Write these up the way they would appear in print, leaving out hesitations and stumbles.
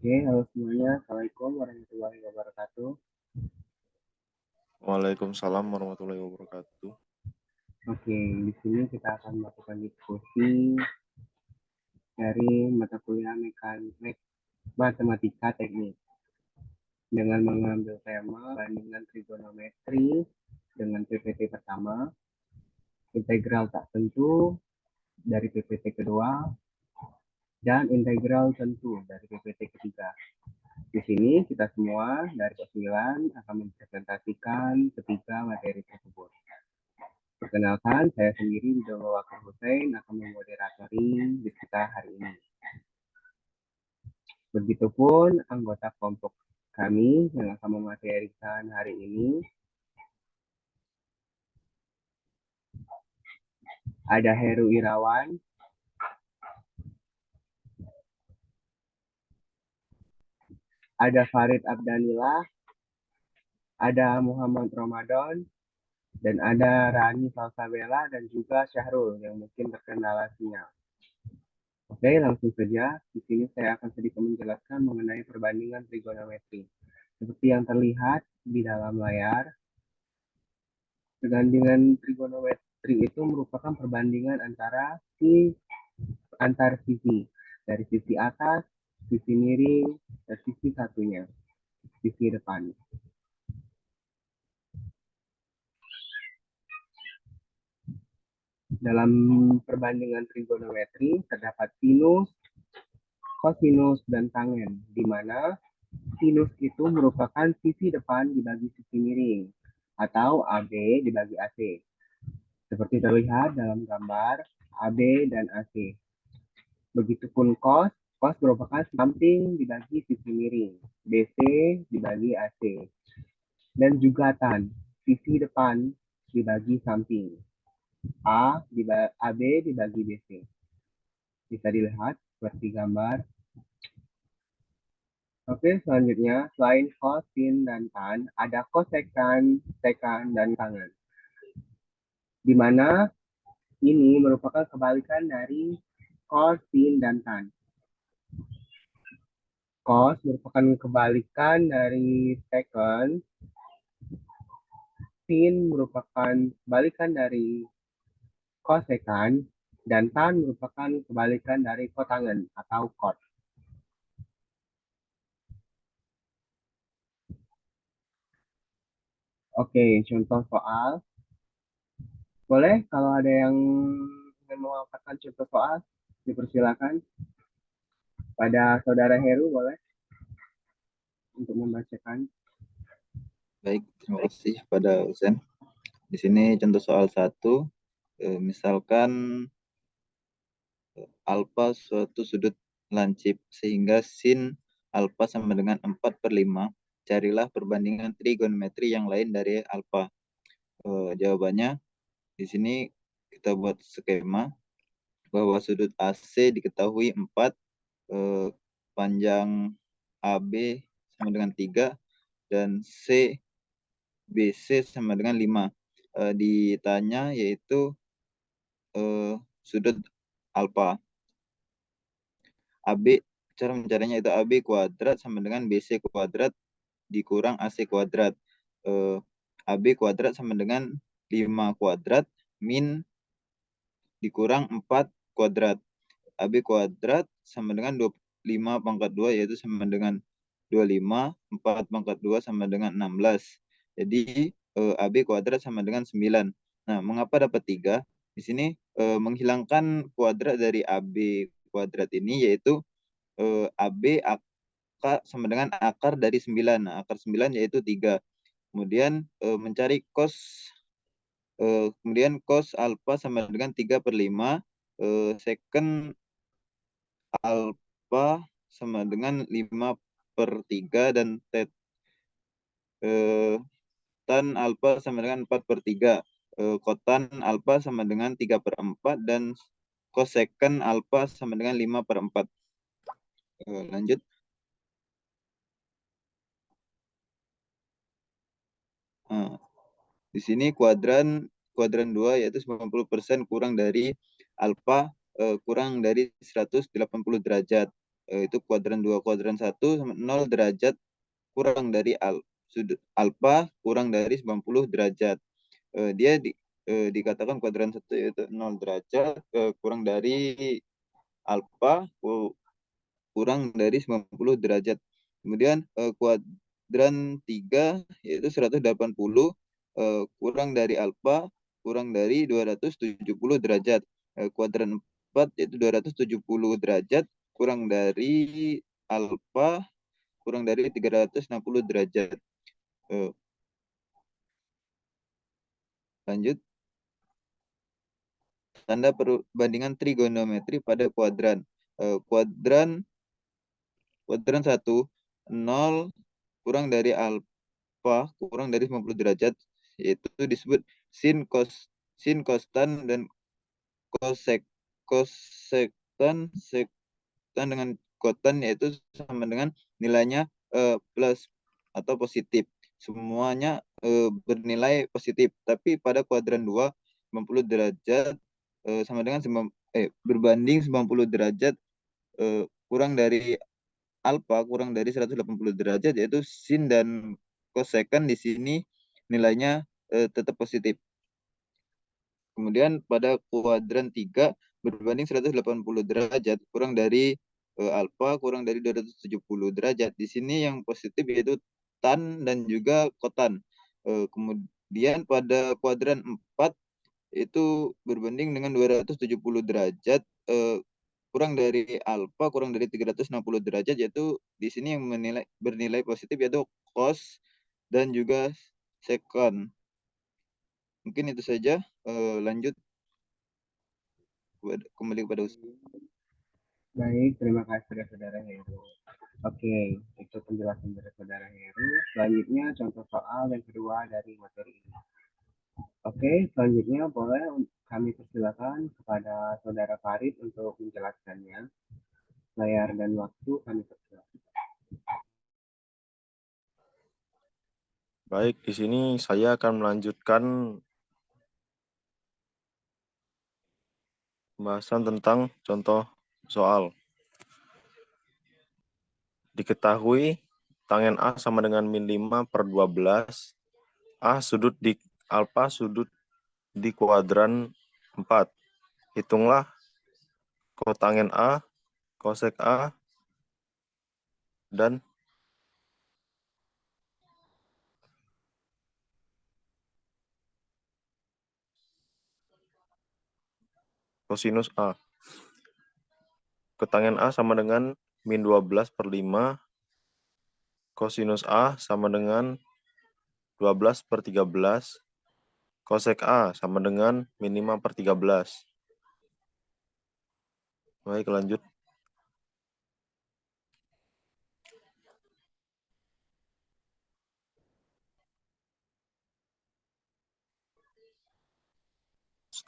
Oke, halo semuanya. Assalamualaikum warahmatullahi wabarakatuh. Waalaikumsalam warahmatullahi wabarakatuh. Oke, di sini kita akan melakukan diskusi dari mata kuliah matematika teknik dengan mengambil tema bandingan trigonometri dengan PPT pertama, integral tak tentu dari PPT kedua, dan integral tentu dari PPT ketiga. Di sini kita semua dari kelas 9 akan mempresentasikan ketiga materi tersebut. Perkenalkan, saya sendiri Widodo Wakil Hussein akan memoderatori di kita hari ini. Begitupun anggota kelompok kami yang akan mematerikan hari ini. Ada Heru Irawan, ada Farid Abdanillah, ada Muhammad Ramadan, dan ada Rani Salsabella dan juga Syahrul yang mungkin terkendala sinyal. Oke, langsung saja. Di sini saya akan sedikit menjelaskan mengenai perbandingan trigonometri. Seperti yang terlihat di dalam layar, perbandingan trigonometri itu merupakan perbandingan antar sisi dari sisi atas, sisi miring, dan sisi satunya, sisi depan. Dalam perbandingan trigonometri terdapat sinus, kosinus, dan tangen, di mana sinus itu merupakan sisi depan dibagi sisi miring, atau AB dibagi AC. Seperti terlihat dalam gambar AB dan AC. Begitupun cos, cos merupakan samping dibagi sisi miring, BC dibagi AC. Dan juga tan, sisi depan dibagi samping, AB dibagi BC. Bisa dilihat seperti gambar. Oke, selanjutnya, selain cos, sin, dan tan, ada kosekan, sekan, dan tangen. Di mana ini merupakan kebalikan dari cos, sin, dan tan. Cos merupakan kebalikan dari secant, sin merupakan kebalikan dari kosekan, dan tan merupakan kebalikan dari kotangen atau cot. Oke, contoh soal. Boleh kalau ada yang ingin mengangkatkan contoh soal, dipersilakan. Pada saudara Heru boleh untuk membacakan. Baik, terima kasih pada Usen. Di sini contoh soal 1, misalkan alfa suatu sudut lancip sehingga sin alfa sama dengan 4/5. Carilah perbandingan trigonometri yang lain dari alfa. Jawabannya di sini kita buat skema bahwa sudut AC diketahui 4, panjang AB sama dengan 3, dan BC sama dengan 5. Ditanya yaitu sudut alfa. AB, cara mencarinya itu AB kuadrat sama dengan BC kuadrat dikurang AC kuadrat. AB kuadrat sama dengan 5 kuadrat min dikurang 4 kuadrat. AB kuadrat sama dengan 25 pangkat 2 yaitu sama dengan 25, 4 pangkat 2 sama dengan 16. Jadi AB kuadrat sama dengan 9. Nah, mengapa dapat 3? Di sini menghilangkan kuadrat dari AB kuadrat ini yaitu AB akar sama dengan akar dari 9. Nah, akar 9 yaitu 3. Kemudian mencari cos, kemudian cos alfa sama dengan 3/5, secant alfa sama dengan 5/3, dan tan alfa sama dengan 4/3. Kotan alfa sama dengan 3/4, dan kosekant alfa sama dengan 5/4. Lanjut. Nah, di sini kuadran 2 yaitu 90% kurang dari alfa, kurang dari 180 derajat. itu kuadran 2, kuadran 1 sama 0 derajat kurang dari sudut alfa kurang dari 90 derajat. Dia dikatakan kuadran 1 yaitu 0 derajat kurang dari alfa kurang dari 90 derajat. Kemudian kuadran 3 yaitu 180 kurang dari alfa kurang dari 270 derajat. Kuadran 4 yaitu 270 derajat kurang dari alfa kurang dari 360 derajat. Lanjut. Tanda perbandingan trigonometri pada kuadran. Kuadran 1, 0 kurang dari alfa kurang dari 90 derajat, yaitu disebut sin, kostan, dan kosektan dengan kotan, yaitu sama dengan nilainya plus atau positif. Semuanya bernilai positif. Tapi pada kuadran 2, 90 derajat sama dengan berbanding 90 derajat kurang dari alfa kurang dari 180 derajat, yaitu sin dan kosekan di sini nilainya tetap positif. Kemudian pada kuadran 3 berbanding 180 derajat kurang dari alfa kurang dari 270 derajat. Di sini yang positif yaitu tan dan juga kotan. Kemudian pada kuadran 4 itu berbanding dengan 270 derajat kurang dari alfa kurang dari 360 derajat, yaitu di sini yang bernilai positif yaitu cos dan juga secant. Mungkin itu saja. Lanjut kembali kepada Ustaz. Baik, terima kasih Saudara Heru. Oke, itu penjelasan dari Saudara Heru. Selanjutnya contoh soal yang kedua dari materi ini. Oke, selanjutnya boleh kami persilakan kepada Saudara Farid untuk menjelaskannya. Layar dan waktu kami persilakan. Baik, di sini saya akan melanjutkan pembahasan tentang contoh soal. Diketahui tangen A sama dengan min 5 per 12. A sudut di alfa sudut di kuadran 4. Hitunglah kotangen A, kosek A, dan kosinus A. Kotangen A sama dengan min 12 per 5. Kosinus A sama dengan 12 per 13. Kosek A sama dengan min 5 per 13. Baik, lanjut.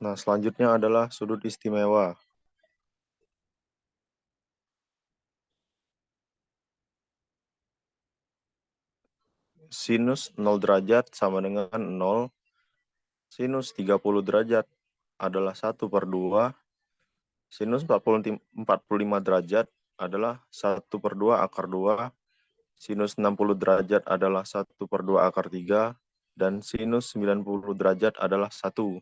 Nah, selanjutnya adalah sudut istimewa. Sinus 0 derajat sama dengan 0. Sinus 30 derajat adalah 1 per 2. Sinus 45 derajat adalah 1 per 2 akar 2. Sinus 60 derajat adalah 1 per 2 akar 3. Dan sinus 90 derajat adalah 1.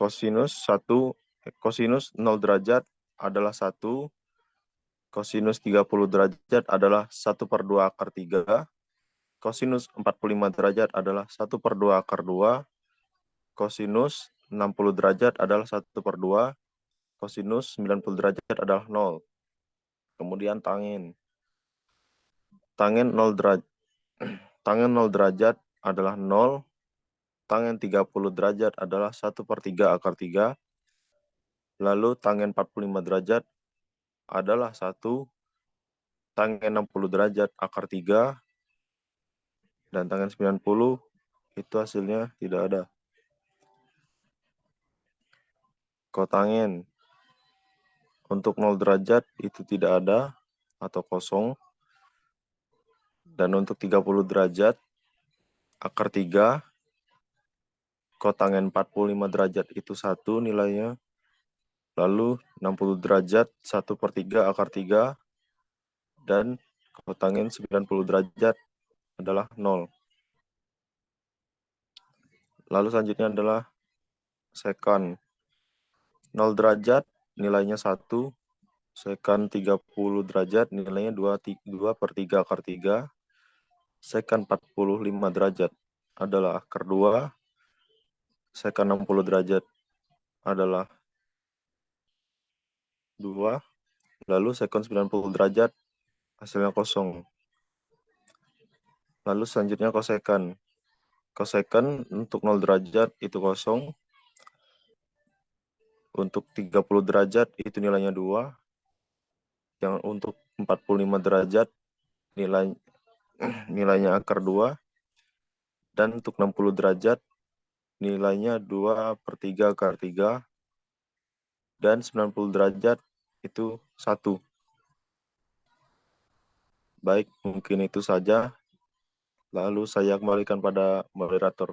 Kosinus 0 derajat adalah 1. Kosinus 30 derajat adalah 1 per 2 akar 3. Kosinus 45 derajat adalah 1 per 2 akar 2. Kosinus 60 derajat adalah 1 per 2. Kosinus 90 derajat adalah 0. Kemudian tangen. Tangen 0 derajat adalah 0. Tangen 30 derajat adalah 1 per 3 akar 3. Lalu tangen 45 derajat adalah 1. Tangen 60 derajat akar 3. Dan tangen 90 itu hasilnya tidak ada. Kotangen untuk 0 derajat itu tidak ada atau kosong. Dan untuk 30 derajat akar 3 kotangen 45 derajat itu 1 nilainya. Lalu 60 derajat 1/3 akar 3. Dan kotangen 90 derajat adalah 0. Lalu selanjutnya adalah sekon. 0 derajat nilainya 1. Sekon 30 derajat nilainya 2/3 akar 3. Sekon 45 derajat adalah akar 2. Sekon 60 derajat adalah 2. Lalu sekon 90 derajat hasilnya kosong. Lalu selanjutnya kosekon. Kosekon untuk 0 derajat itu kosong. Untuk 30 derajat itu nilainya 2. Yang untuk 45 derajat nilainya akar 2. Dan untuk 60 derajat nilainya 2/3 akar 3. Dan 90 derajat itu 1. Baik, mungkin itu saja. Lalu saya kembalikan pada moderator.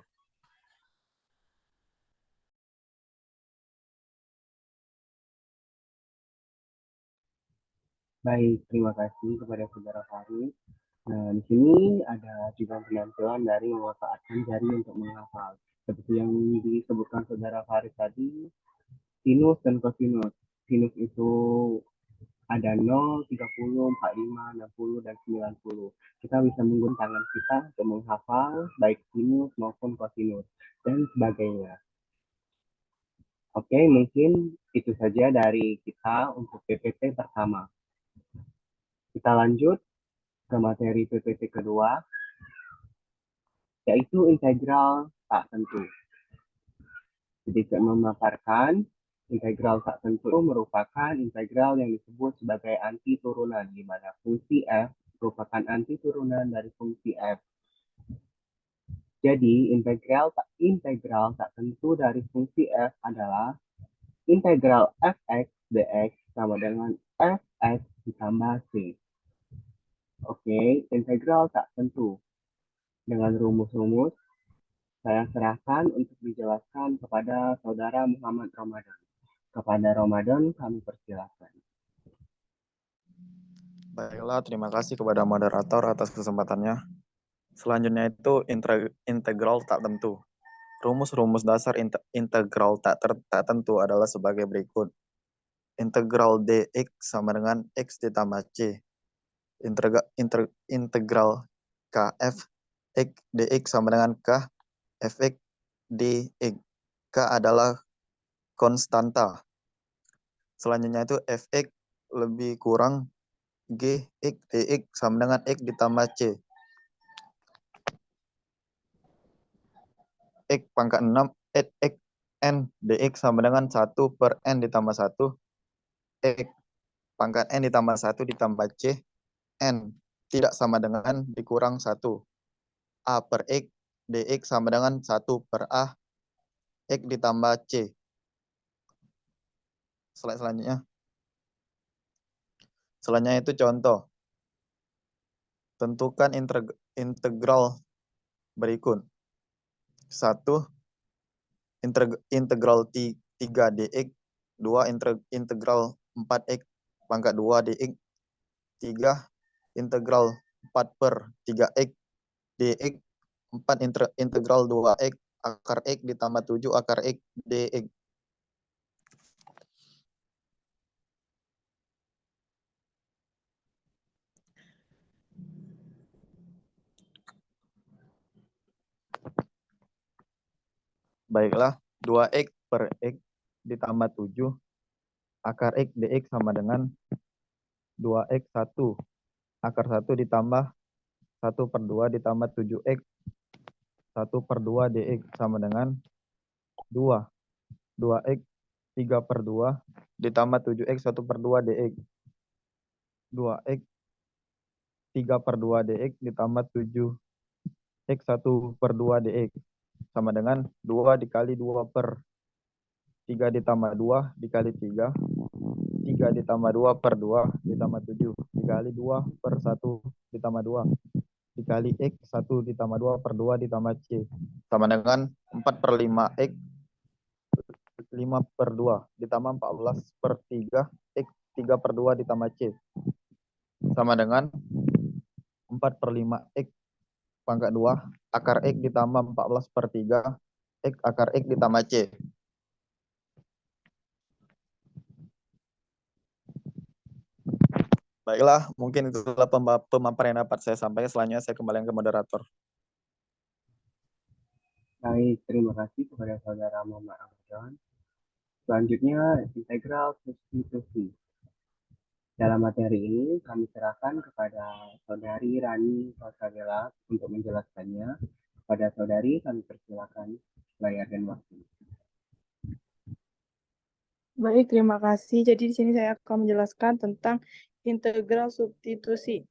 Baik, terima kasih kepada Saudara Farid. Nah, di sini ada juga penampilan dari memanfaatkan jari untuk menghafal. Seperti yang disebutkan Saudara Farid tadi, sinus dan kosinus. Sinus itu ada 0, 30, 45, 60, dan 90. Kita bisa menggunakan tangan kita untuk menghafal baik sinus maupun kosinus dan sebagainya. Oke, mungkin itu saja dari kita untuk PPT pertama. Kita lanjut ke materi PPT kedua, yaitu integral tak tentu. Sedikit memaparkan, integral tak tentu merupakan integral yang disebut sebagai anti turunan, di mana fungsi f merupakan anti turunan dari fungsi f. Jadi, integral tak tentu dari fungsi f adalah integral fx dx sama dengan fx ditambah c. Oke, integral tak tentu. Dengan rumus-rumus, saya serahkan untuk dijelaskan kepada Saudara Muhammad Ramadan. Kepada Ramadan, kami persilakan. Baiklah, terima kasih kepada moderator atas kesempatannya. Selanjutnya itu integral tak tentu. Rumus-rumus dasar integral tak tentu adalah sebagai berikut. Integral dx sama dengan x ditambah c. Integral kf x dx sama dengan k fx dx. K adalah konstanta. Selanjutnya itu fx lebih kurang g x dx sama dengan x ditambah c. X pangkat 6 x n dx sama dengan 1/n ditambah 1. X pangkat n ditambah 1 ditambah c n tidak sama dengan dikurang 1. A per x dx sama dengan 1/a x ditambah c. Slide selanjutnya. Selanjutnya itu contoh. Tentukan integral berikut. 1. Integral 3 dx. 2. Integral 4x pangkat 2 dx. 3. Integral 4/3x dx. 4. Integral 2x akar x ditambah 7 akar x dx. Baiklah, 2x per x ditambah 7 akar x dx sama dengan 2x 1 akar 1 ditambah 1/2 ditambah 7x 1/2 dx sama dengan 2. 2x 3/2 ditambah 7x 1/2 dx. 2x 3/2 dx ditambah 7x 1/2 dx sama dengan 2 dikali 2/3 ditambah 2 dikali 3. 3 ditambah 2/2 ditambah 7 dikali 2/1 ditambah 2. dikali X 1 ditambah 2 per 2 ditambah C. Sama dengan 4/5 X 5 per 2 ditambah 14 per 3 X 3 per 2 ditambah C. Sama dengan 4/5 X pangkat 2 akar X ditambah 14 per 3 X akar X ditambah C. Baiklah, mungkin itulah pemaparan yang dapat saya sampaikan. Selanjutnya saya kembalikan ke moderator. Baik, terima kasih kepada Saudara Muhammad Ahmad. Selanjutnya, integral substitusi. Dalam materi ini, kami serahkan kepada Saudari Rani Salsabella untuk menjelaskannya. Pada Saudari, kami persilakan layar dan waktu. Baik, terima kasih. Jadi di sini saya akan menjelaskan tentang integral substitusi.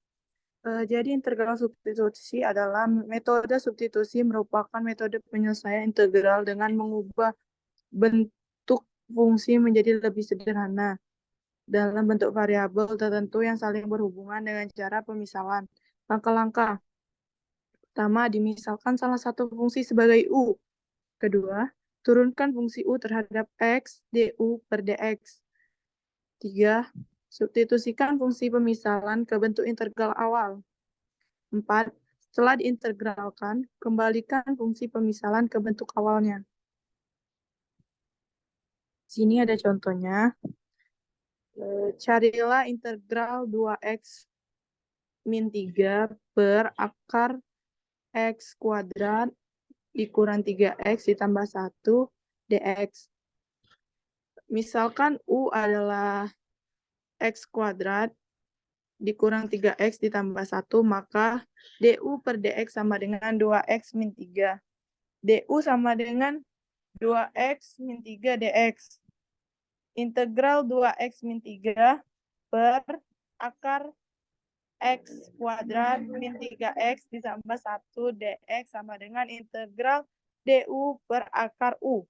Jadi integral substitusi adalah metode substitusi merupakan metode penyelesaian integral dengan mengubah bentuk fungsi menjadi lebih sederhana dalam bentuk variabel tertentu yang saling berhubungan dengan cara pemisalan. Langkah-langkah. Pertama, dimisalkan salah satu fungsi sebagai U. Kedua, turunkan fungsi U terhadap X, du per dx. 3. Substitusikan fungsi pemisalan ke bentuk integral awal. 4. Setelah diintegralkan, kembalikan fungsi pemisalan ke bentuk awalnya. Sini ada contohnya. Carilah integral 2x min 3 per akar x kuadrat dikurang 3x ditambah 1 dx. Misalkan U adalah x kuadrat dikurang 3x ditambah 1, maka du per dx sama dengan 2x min 3. du sama dengan 2x min 3 dx. Integral 2x min 3 per akar x kuadrat min 3x ditambah 1 dx sama dengan integral du per akar u.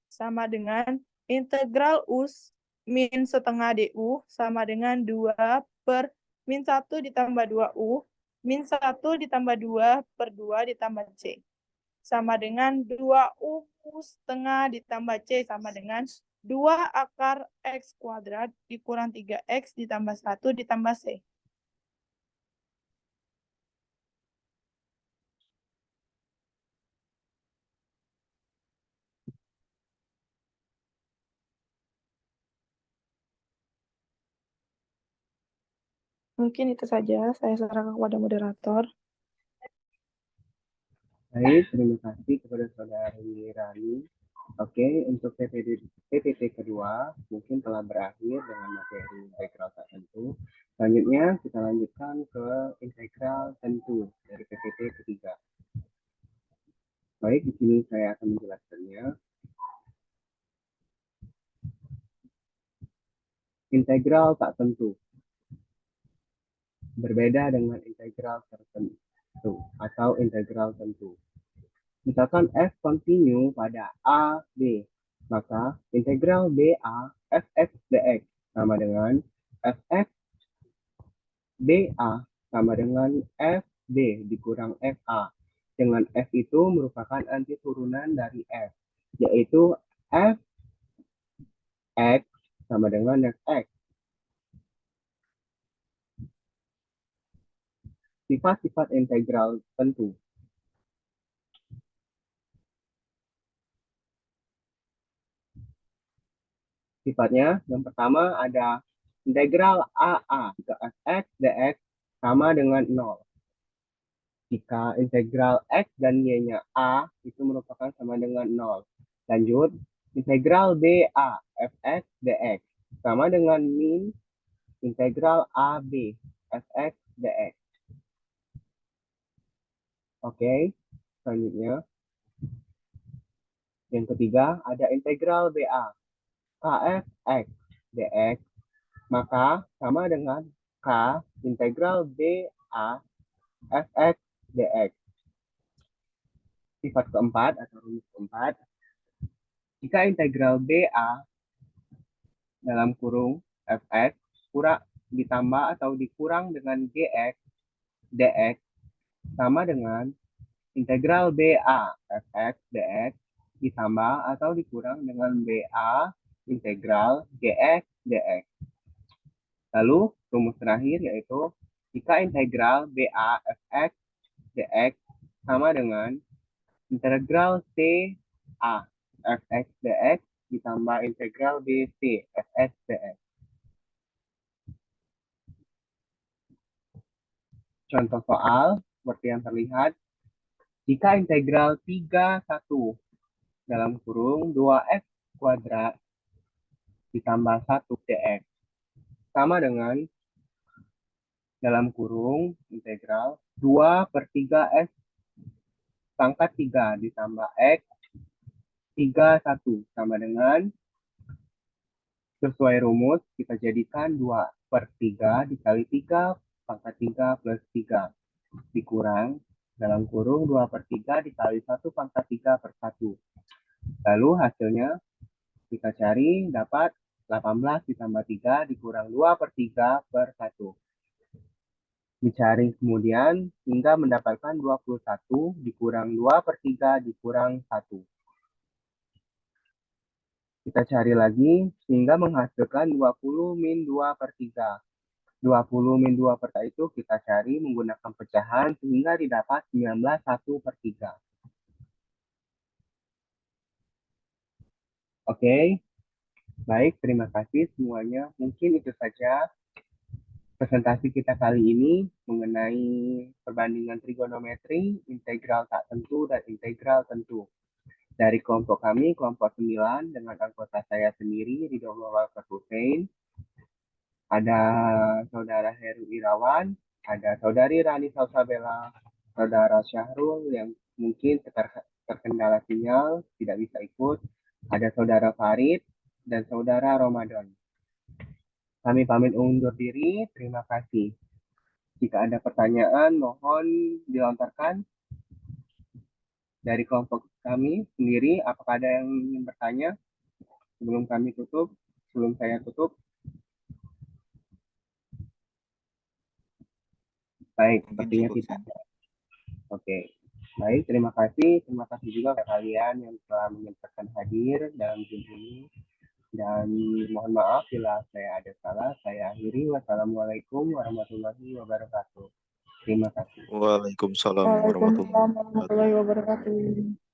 Sama dengan integral u min setengah du sama dengan 2 per min 1 ditambah 2u min 1 ditambah 2 per 2 ditambah c. Sama dengan 2u setengah ditambah c sama dengan 2 akar x kuadrat dikurang 3x ditambah 1 ditambah c. Mungkin itu saja, saya serahkan kepada moderator. Baik, terima kasih kepada Saudari Rani. Oke, untuk PPT kedua mungkin telah berakhir dengan materi integral tak tentu. Selanjutnya kita lanjutkan ke integral tentu dari PPT ketiga. Baik, di sini saya akan menjelaskannya. Integral tak tentu berbeda dengan integral tertentu atau integral tentu. Misalkan f kontinu pada a, b, maka integral BA fx dx sama dengan fx BA sama dengan fb dikurang fa. Dengan f itu merupakan antiturunan dari f, yaitu fx sama dengan fx. Sifat-sifat integral tentu. Sifatnya, yang pertama ada integral AA jika fx dx sama dengan 0. Jika integral x dan y-nya a itu merupakan sama dengan 0. Lanjut, integral BA fx dx sama dengan min integral AB fx dx. Oke, selanjutnya. Yang ketiga, ada integral BA kfx dx, maka sama dengan k integral BA fx dx. Sifat keempat atau rumus keempat, jika integral BA dalam kurung fx kurang ditambah atau dikurang dengan gx dx, sama dengan integral BA fx dx ditambah atau dikurang dengan BA integral gx dx. Lalu rumus terakhir yaitu jika integral BA fx dx sama dengan integral CA fx dx ditambah integral BC fx dx. Contoh soal seperti yang terlihat, jika integral 31 dalam kurung 2x kuadrat ditambah 1 dx sama dengan dalam kurung integral 2/3 x pangkat 3 ditambah x 31 sama dengan, sesuai rumus kita jadikan 2/3 dikali 3 pangkat 3 plus 3 dikurang dalam kurung 2/3 dikali 1 pangkat 3 per 1. Lalu hasilnya kita cari dapat 18 ditambah 3 dikurang 2/3 per 1. Dicari kemudian hingga mendapatkan 21 dikurang 2/3 dikurang 1. Kita cari lagi sehingga menghasilkan 20 min 2/3. 20 min 2/3 itu kita cari menggunakan pecahan sehingga didapat 19 1/3. Oke, baik, terima kasih semuanya. Mungkin itu saja presentasi kita kali ini mengenai perbandingan trigonometri, integral tak tentu, dan integral tentu. Dari kelompok kami, kelompok 9, dengan anggota saya sendiri, Ridho Walker Hussein, ada Saudara Heru Irawan, ada Saudari Rani Salsabella, Saudara Syahrul yang mungkin terkendala sinyal, tidak bisa ikut, ada Saudara Farid, dan Saudara Ramadan. Kami pamit undur diri, terima kasih. Jika ada pertanyaan, mohon dilontarkan. Dari kelompok kami sendiri, apakah ada yang ingin bertanya sebelum kami tutup, sebelum saya tutup? Baik, sepertinya tidak ada. Oke, baik, terima kasih. Terima kasih juga kepada kalian yang telah menyempatkan hadir dalam Zoom ini. Dan mohon maaf bila saya ada salah. Saya akhiri. Wassalamualaikum warahmatullahi wabarakatuh. Terima kasih. Waalaikumsalam warahmatullahi Waalaikumsalam wabarakatuh. warahmatullahi wabarakatuh.